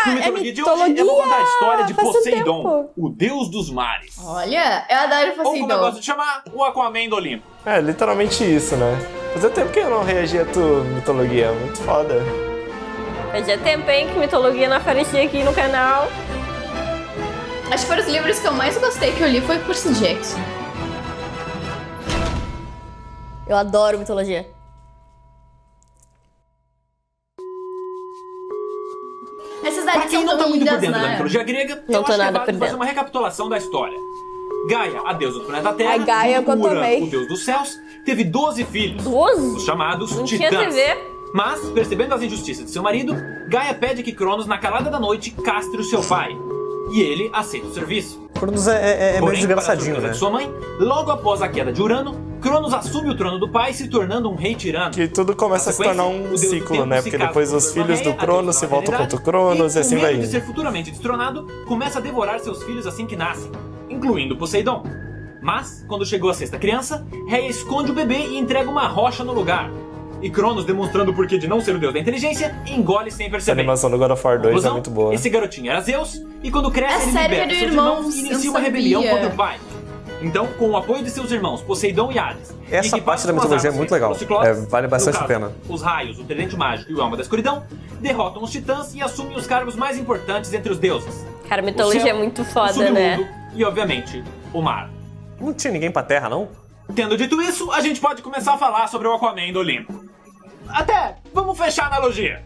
No Mitologia de hoje, eu vou contar a história de Faz um Poseidon, tempo. o deus dos mares. Olha, eu adoro Ou como eu Poseidon. gosto de chamar, o Aquaman do Olimpo. É, literalmente isso, né? Fazia tempo que eu não reagia a tua mitologia, muito foda. Fazia tempo, hein, que mitologia não aparecia aqui no canal. Acho que foram os livros que eu mais gostei que eu li foi Percy Jackson. Eu adoro mitologia. Essas Pra datas quem são não tá tão muito por lindas, dentro da né? mitologia grega, Não eu tô acho que é nada válido por fazer dentro. uma recapitulação da história. Gaia, a deusa do planeta Terra, A Gaia junto que eu com Urano, tomei. o deus dos céus, teve 12 filhos, 12? os chamados Não tinha titãs. TV. Mas, percebendo as injustiças de seu marido, Gaia pede que Cronos, na calada da noite, castre o seu pai. E ele aceita o serviço. Cronos é meio Porém, para a desgraçadinho, surpresa né? de sua mãe, logo após a queda de Urano, Cronos assume o trono do pai, se tornando um rei tirano. Que tudo começa a se tornar O um deus do ciclo, tempo né? se Porque casa depois com os sua filhos irmã do Rhea, a Cronos deusa se da voltam realidade, contra o Cronos e com assim medo vai de indo. ser futuramente destronado, começa a devorar seus filhos assim que nascem, incluindo Poseidon. Mas, quando chegou a sexta criança, Rhea esconde o bebê e entrega uma rocha no lugar. E Cronos, demonstrando o porquê de não ser o deus da inteligência, engole sem Essa perceber. animação do God of War 2 é Conclusão, muito boa. Esse garotinho era Zeus, e quando cresce É ele sério, liberta era seus irmãos, irmãos e eu inicia não uma rebelião sabia. contra o pai. Então, com o apoio de seus irmãos Poseidon e Hades, Essa e parte da equipados com as mitologia é armas muito feitas legal. pelos Ciclopes, É, vale bastante no a caso, pena. Os raios, o tridente mágico e o alma da escuridão derrotam os titãs e assumem os cargos mais importantes entre os deuses. Cara, O mitologia céu, é muito o foda, submundo né? e, obviamente, o mar. Não tinha ninguém pra terra, não? Tendo dito isso, a gente pode começar a falar sobre o Aquaman do Olimpo. Até, vamos fechar a analogia.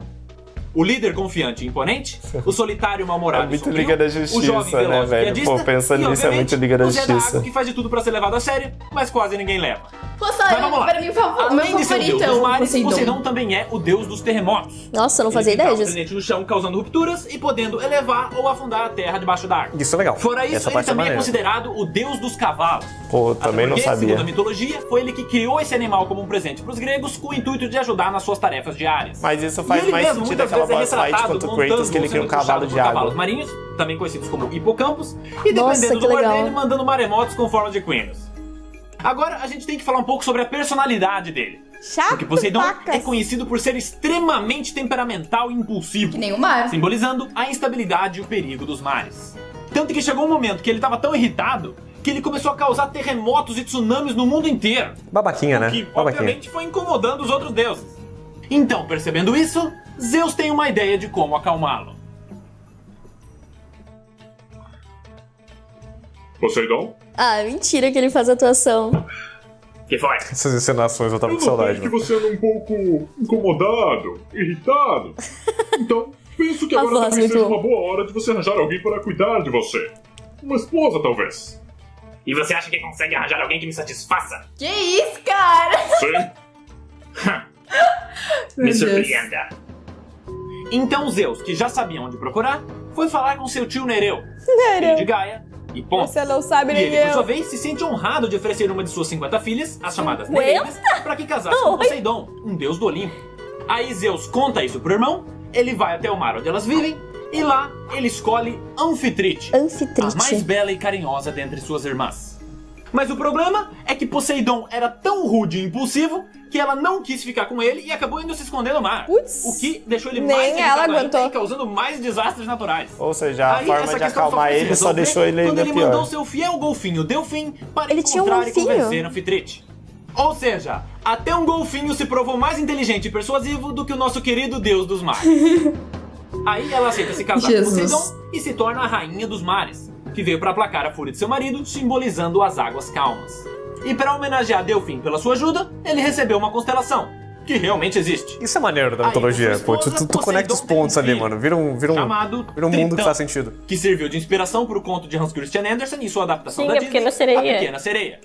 O líder confiante e imponente, o solitário mal-humorado É e muito sombrio, Liga da o jovem Justiça, né, veloz e velho? piadista, Pô, pensando e, nisso, é muito Liga da o Zé da Justiça. Água que faz de tudo pra ser levado a sério, mas quase ninguém leva. Mas Poseidon, vamos lá. para mim, meu Além de ser o favorito deus é dos o mares, Poseidon. Poseidon também é o deus dos terremotos. Nossa, eu não fazia Ele ideia fica disso. presente no chão, causando rupturas e podendo elevar ou afundar a terra debaixo d'água. Isso é legal. Fora isso, Essa ele parte é também é maneira. considerado o deus dos cavalos. Pô, Até também não porque, sabia. segundo a mitologia, foi ele que criou esse animal como um presente pros gregos com o intuito de ajudar nas suas tarefas diárias. Mas isso E faz ele mais mesmo, sentido muitas aquela vezes, é boss fight retratado contra o montando Kratos, que ele ou cria um sendo cavalo puxado de por água. cavalos marinhos, também conhecidos como hipocampos, e Nossa, dependendo que do ar legal. dele, mandando maremotos com forma de quinos. Agora, a gente tem que falar um pouco sobre a personalidade dele. Chato, Porque Poseidon pacas. é conhecido por ser extremamente temperamental e impulsivo, Que nem o mar. simbolizando a instabilidade e o perigo dos mares. Tanto que chegou um momento que ele estava tão irritado que ele começou a causar terremotos e tsunamis no mundo inteiro, Babaquinha, né? que Babaquinha. obviamente foi incomodando os outros deuses. Então, percebendo isso, Zeus tem uma ideia de como acalmá-lo. Poseidon? Ah, mentira que ele faz atuação. Que foi? Essas encenações eu tava Eu com saudade, notei que mano. você anda um pouco incomodado, irritado. Então, penso que A agora voz talvez seja muito- uma boa hora de você arranjar alguém para cuidar de você. Uma esposa, talvez. E você acha que consegue arranjar alguém que me satisfaça? Que isso, cara? Sim? Meu Me Deus. surpreenda. Então Zeus, que já sabia onde procurar, foi falar com seu tio Nereu, filho de Gaia, e ponto. Você não sabe E nem ele, por sua eu. vez, se sente honrado de oferecer uma de suas 50 filhas, as chamadas 50? Nereides, para que casasse com Oi. Poseidon, um deus do Olimpo. Aí Zeus conta isso pro irmão, ele vai até o mar onde elas vivem, e lá ele escolhe Anfitrite, a mais Anfitrite. bela e carinhosa dentre suas irmãs. Mas o problema é que Poseidon era tão rude e impulsivo que ela não quis ficar com ele e acabou indo se esconder no mar. Putz. O que deixou ele Nem mais ela irritado ainda aguentou. e causando mais desastres naturais. Ou seja, a Aí, forma essa de questão acalmar foi se ele só resolver deixou ele quando ainda ele mandou pior. seu fiel golfinho Delfim para Ele tinha um encontrar e golfinho? convencer Anfitrite. Ou seja, até um golfinho se provou mais inteligente e persuasivo do que o nosso querido deus dos mares. Aí ela aceita se casar com Jesus. Poseidon e se torna a rainha dos mares, que veio para aplacar a fúria de seu marido, simbolizando as águas calmas. E para homenagear Delfim pela sua ajuda, ele recebeu uma constelação, que realmente existe. Isso é maneiro da Aí, mitologia, com pô. sua esposa, Tu conecta os Poseidon pontos tem um ali, filho, mano. Vira um chamado mundo que Tritão, faz sentido. que serviu de inspiração para o conto de Hans Christian Andersen e sua adaptação Sim, da A Disney, Pequena Sereia. A Pequena Sereia.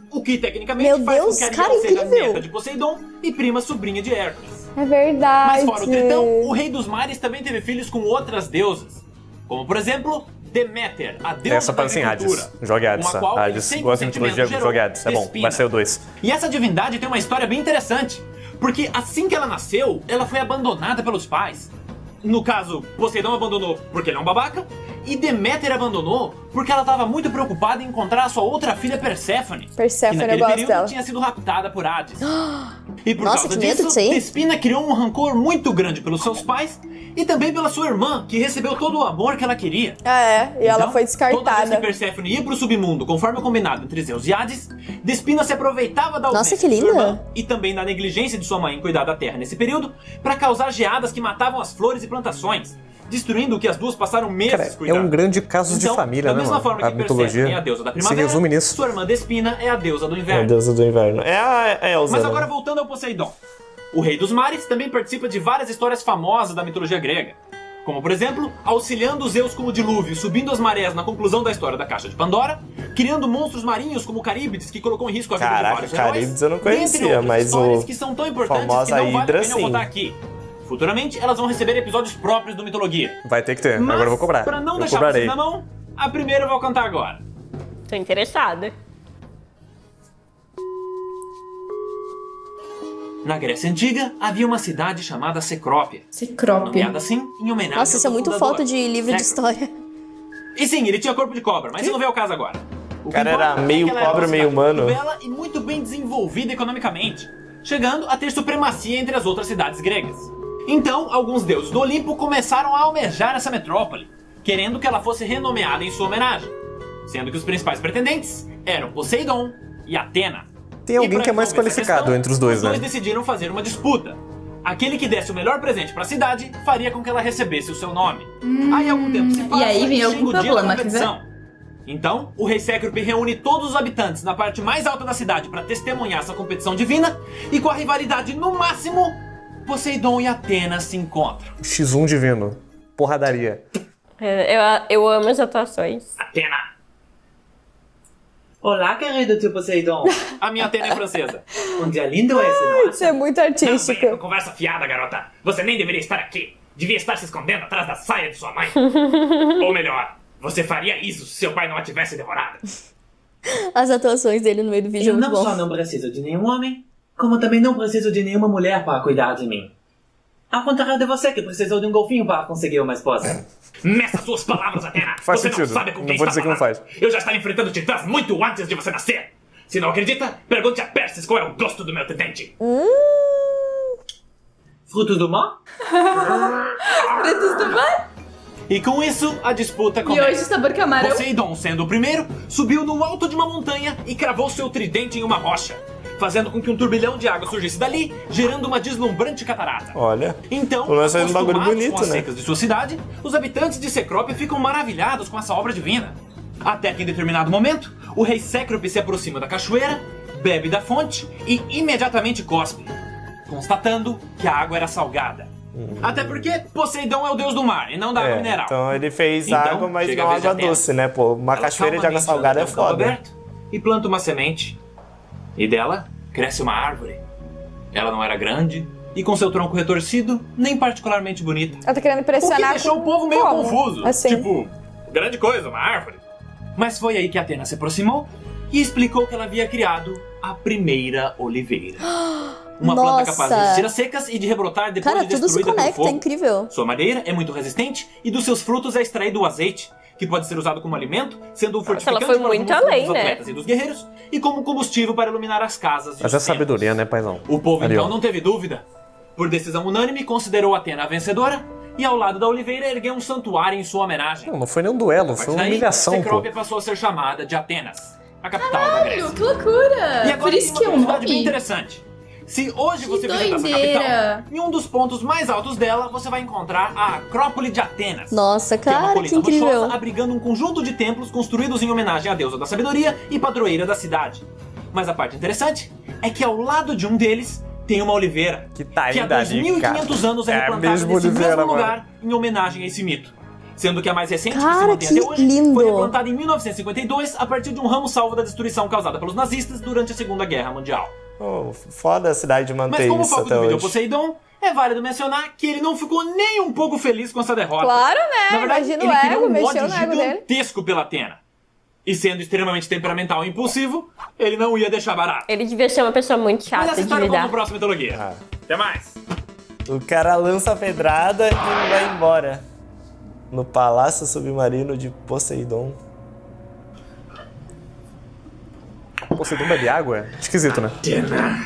O que tecnicamente Meu faz Deus, com que cara, Ariel seja incrível. neta de Poseidon e prima sobrinha de Hércules. É verdade. Mas fora o Tritão, o rei dos mares também teve filhos com outras deusas. Como, por exemplo, Deméter, a deusa Essa da parece em agricultura. Hades. Jogue Hades, com a qual tá? ele Hades. sem Gosta de consentimento mitologia, gerou jogue Hades. É bom, Despina. vai ser o 2. E essa divindade tem uma história bem interessante, porque assim que ela nasceu, ela foi abandonada pelos pais. No caso, Poseidon abandonou porque ele é um babaca, e Deméter abandonou porque ela estava muito preocupada em encontrar a sua outra filha Perséfone, Perséfone, que eu naquele gosto período dela. tinha sido raptada por Hades. E por Nossa, causa que medo disso, disso aí. Despina criou um rancor muito grande pelos seus pais e também pela sua irmã, que recebeu todo o amor que ela queria. Ah, é. E ela Então, foi Toda vez descartada. que Perséfone ia pro submundo, conforme combinado entre Zeus e Hades, Despina se aproveitava da Nossa, ausência que de sua linda. irmã e também da negligência de sua mãe em cuidar da terra nesse período, para causar geadas que matavam as flores e plantações, destruindo o que as duas passaram meses Cara, é cuidando. um grande caso Então, de família, da né, mesma mano? forma A que Perséfone é a mitologia deusa da se primavera, resume nisso. sua irmã Despina é a deusa do É a inverno. deusa do inverno. É a Elsa, Mas né? agora voltando ao Poseidon. O rei dos mares também participa de várias histórias famosas da mitologia grega. Como, por exemplo, auxiliando Zeus com o dilúvio, subindo as marés na conclusão da história da Caixa de Pandora, criando monstros marinhos como Caríbides, que colocou em risco a vida Caraca, de vários heróis. Caríbides eu não dentre conhecia, outras mas histórias o que são tão importantes que famosa não vale a Hidra, pena eu sim. contar aqui. Futuramente, elas vão receber episódios próprios do Mitologia. Vai ter que ter, Mas, agora eu vou cobrar. pra não eu deixar cobrarei. vocês na mão, a primeira eu vou cantar agora. Tô interessada. Na Grécia Antiga, havia uma cidade chamada Cecrópia. Cicrópia. Nomeada assim em homenagem Nossa, ao isso é seu muito fundador, foto de livro de Cecro. história. E sim, ele tinha corpo de cobra, mas isso não veio ao caso agora. O cara que importa era é meio que ela era cobra, uma meio cidade muito humano. bela e muito bem desenvolvida economicamente, chegando a ter supremacia entre as outras cidades gregas. Então, alguns deuses do Olimpo começaram a almejar essa metrópole, querendo que ela fosse renomeada em sua homenagem, sendo que os principais pretendentes eram Poseidon e Atena. Tem alguém E pra que é mais resolver essa qualificado questão, entre os dois, né? decidiram fazer uma disputa. Aquele que desse o melhor presente pra cidade faria com que ela recebesse o seu nome. Aí algum tempo se passa E aí vem e algum chega o dia da problema, quer competição. Então, o rei Cécrope reúne todos os habitantes na parte mais alta da cidade para testemunhar essa competição divina, e com a rivalidade no máximo, Poseidon e Atena se encontram. X1 divino. Porradaria. Eu amo as atuações. Atena! Olá, querido tio Poseidon. A minha Atena é francesa. Um dia lindo esse, não Isso é muito Não venha com artístico. conversa fiada, garota. Você nem deveria estar aqui. Devia estar se escondendo atrás da saia de sua mãe. Ou melhor, você faria isso se seu pai não a tivesse devorado. As atuações dele no meio do vídeo é muito bom. não preciso de nenhum homem, como também não preciso de nenhuma mulher para cuidar de mim. Ao contrário de você, que precisou de um golfinho para conseguir uma esposa. Meça suas palavras, Atena. Faz você sentido. não sabe com Não quem vou está dizer que não falando. faz. Eu já estava enfrentando titãs muito antes de você nascer. Se não acredita, pergunte a Perses qual é o gosto do meu tridente. Frutos do mar? Frutos do mar. E com isso, a disputa E começa. hoje o sabor camarão. Poseidon, sendo o primeiro, subiu no alto de uma montanha e cravou seu tridente em uma rocha, fazendo com que um turbilhão de água surgisse dali, gerando uma deslumbrante catarata. Olha. Então, Pelo menos faz um bagulho acostumados bonito, com as né? secas de sua cidade, os habitantes de Cecrópia ficam maravilhados com essa obra divina. Até que em determinado momento, o rei Cécrope se aproxima da cachoeira, bebe da fonte e imediatamente cospe, constatando que a água era salgada. Até porque Poseidon é o deus do mar e não da água mineral. Então ele fez Então, água, mas chega não a vez de água Atena. doce, né, pô? Uma Ela cachoeira de água calmamente salgada é anda até o campo foda. aberto e planta uma semente. E dela cresce uma árvore. Ela não era grande e com seu tronco retorcido, nem particularmente bonita. Ela tá querendo O que impressionar deixou com o povo meio como? confuso. Assim. Tipo, grande coisa, uma árvore. Mas foi aí que Atena se aproximou e explicou que ela havia criado a primeira oliveira. Uma planta capaz de Nossa. resistir a secas e de rebrotar depois Cara, de tudo se destruída pelo conecta, é fogo. incrível. Sua madeira é muito resistente e dos seus frutos é extraído o azeite, que pode ser usado como alimento, sendo um fortificante ela foi para os muito músculos além, dos né? atletas e dos guerreiros, e como combustível para iluminar as casas e Mas é os templos. sabedoria, né, paizão? O povo Ali, então ó. não teve dúvida. Por decisão unânime, considerou Atena a vencedora e ao lado da oliveira ergueu um santuário em sua homenagem. Não foi nem um duelo, A partir foi uma daí, humilhação, pô. Cecrópia passou a ser chamada de Atenas, a capital da Grécia. Que loucura. E agora Por isso que é uma um curiosidade bem nome. interessante. Se hoje Que você visitar essa doideira. capital, em um dos pontos mais altos dela, você vai encontrar a Acrópole de Atenas. Nossa, Que é uma cara, que colina incrível. rochosa abrigando um conjunto de templos construídos em homenagem à deusa da sabedoria e padroeira da cidade. Mas a parte interessante é que ao lado de um deles tem uma oliveira, Que tá que há ainda ali, 2.500 cara. anos é É a replantada mesma nesse oliveira, mesmo mano. lugar em homenagem a esse mito. Sendo que a mais recente, que se Cara, mantém que até hoje, lindo. foi replantada em 1952 a partir de um ramo salvo da destruição causada pelos nazistas durante a Segunda Guerra Mundial. Oh, foda a cidade de Mas manter como o isso foco até do vídeo é o hoje. Poseidon, é válido mencionar que ele não ficou nem um pouco feliz com essa derrota. Claro, né? Na verdade, Imagina ele o criou ego, um mexeu ódio no ego dele. gigantesco pela Atena. E sendo extremamente temperamental e impulsivo, ele não ia deixar barato. Ele devia ser uma pessoa muito Mas chata essa de história conta no lidar. próximo Mitologia. Ah. Até mais! O cara lança a pedrada e vai embora. No Palácio Submarino de Poseidon. Poseidon bebe água? Esquisito, né? Atena,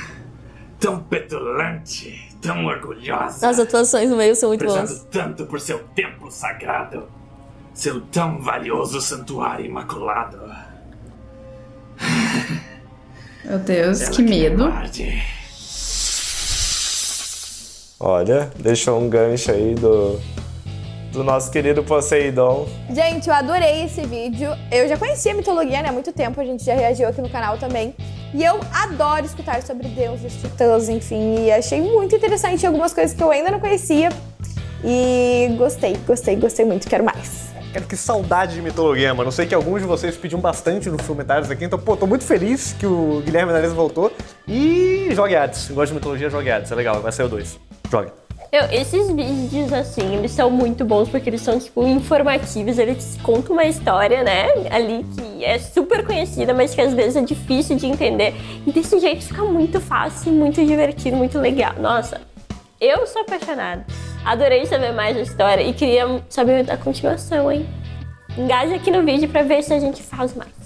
tão petulante, tão orgulhosa. As atuações no meio são muito boas. Prezando tanto por seu templo sagrado, seu tão valioso santuário imaculado. Meu Deus, Ela que medo. guarde. Olha, deixou um gancho aí do nosso querido Poseidon. Gente, eu adorei esse vídeo. Eu já conhecia a mitologia, né? Há muito tempo, a gente já reagiu aqui no canal também. E eu adoro escutar sobre deuses, titãs, enfim. E achei muito interessante algumas coisas que eu ainda não conhecia. E gostei muito. Quero mais. Cara, que saudade de mitologia, mano. Eu sei que alguns de vocês pediam bastante nos comentários aqui, então, pô, tô muito feliz que o Guilherme Menezes voltou. E jogue Hades. Gosto de mitologia, jogue Hades. É legal, vai ser o 2. Joga. Esses vídeos, assim, eles são muito bons porque eles são, tipo, informativos. Eles contam uma história, né, ali que é super conhecida, mas que às vezes é difícil de entender. E desse jeito fica muito fácil, muito divertido, muito legal. Nossa, eu sou apaixonada. Adorei saber mais da história e queria saber da continuação, hein? Engaje aqui no vídeo pra ver se a gente faz mais.